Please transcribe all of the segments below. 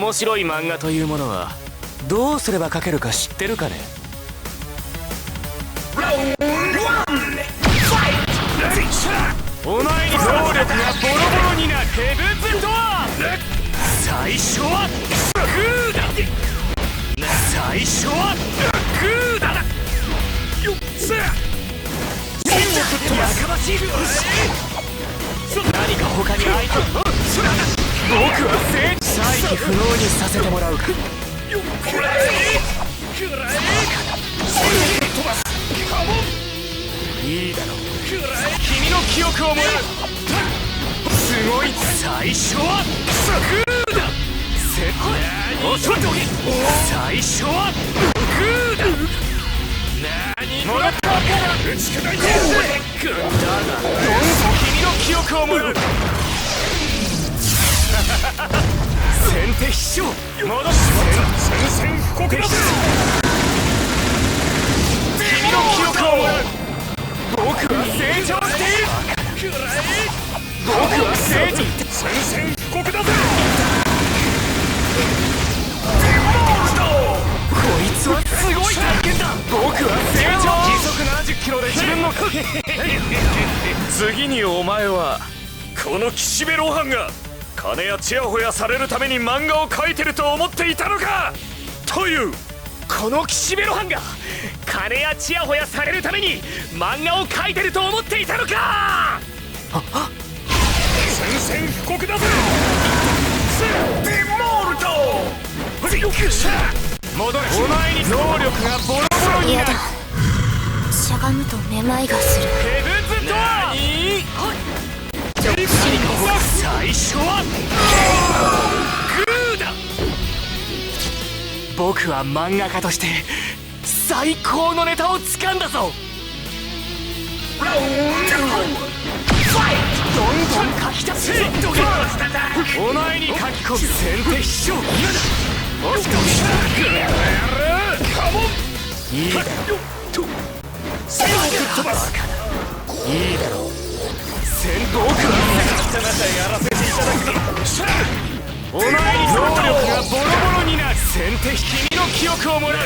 面白い漫画というものはどうすれば描けるか知ってるかね。お前に能力がボロボロになるヘブンズドア。最初はグーだ。最初はグーだ。よっせやかましい。何か他に相手僕は再起不能にさせてもらうか。いいだろう。君の記憶をもらう。すごい。最初はグーだ。最初はグーだ。何もらったわけだ。打ち砕いてやるぜ。だが君の記憶をもらう。先手必勝。戻し宣戦布告だぜ。君の記憶をもらう。僕は成長している。僕は成長。宣戦布告だぜ。こいつはすごい体験だ。僕は成長。時速70キロで自分の次にお前はこの岸辺露伴が金やチヤホヤされるために漫画を描いてると思っていたのかという。この岸辺露伴が金やチヤホヤされるために漫画を描いてると思っていたのか。宣戦布告だぜ。デモールト戻れ。お前に能力がボロボロになる。しゃがむとめまいがする。ヘブンズドア。最初はグーだ。僕は漫画家として最高のネタを掴んだぞ。どんどん書き出せ。お前に書き込む。先手必勝。いいだろう。いいだろう。僕はやらせていただく。お前に能力がボロボロになる。先手君の記憶をもらう。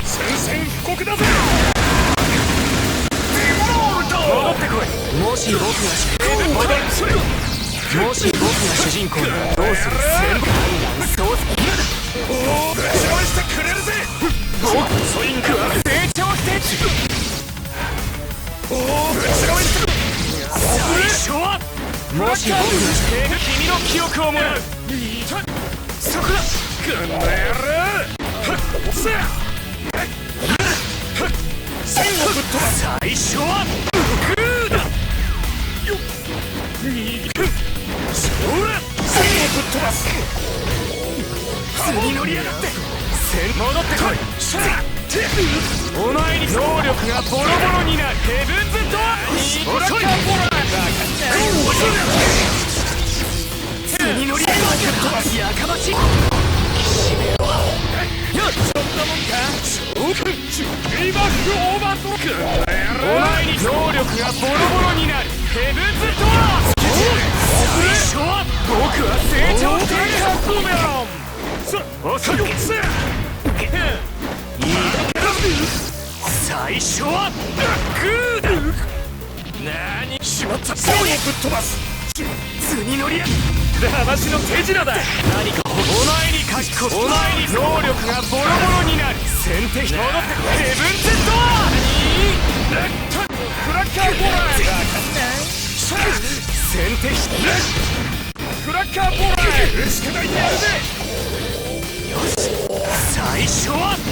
宣戦布告だぜ。戻ってこい。もし僕が主人公ならどうする。どうする。ぶちのめしてくれるぜ。僕ソインクは成長してぶちのめしてくれ。最初はもし僕が君の記憶をもらう。そこだ。この野郎。線をぶっ飛ばす。最初はグーだ。よっ右そら。線をぶっ飛ばす。図に乗りやがって。戻ってこい。お前に能力がボロボロになる。ヘブンズドア。遅い。図に乗りやがって。やかましい。岸辺はよっそんなもんか。召喚リバックオーバートロック。お前に能力がボロボロになる。ヘブンズドア。最初は僕は成長している。ブーメラン。遅い。いいだろ。最初はグーだ。何しまった。背をぶっ飛ばす。図に乗りや騙しの手品だ。何かお前に書き込む。お前に能力がボロボロになる。先手戻ってヘブンズドア。クラッカーボーラー。先手クラッカーボーラー。打ち砕いてやるぜ。よし。最初はグ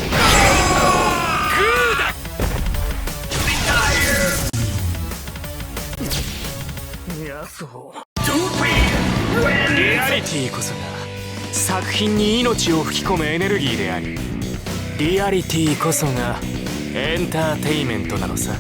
ーだ。やそうリアリティこそが作品に命を吹き込むエネルギーであり、リアリティこそがエンターテイメントなのさ。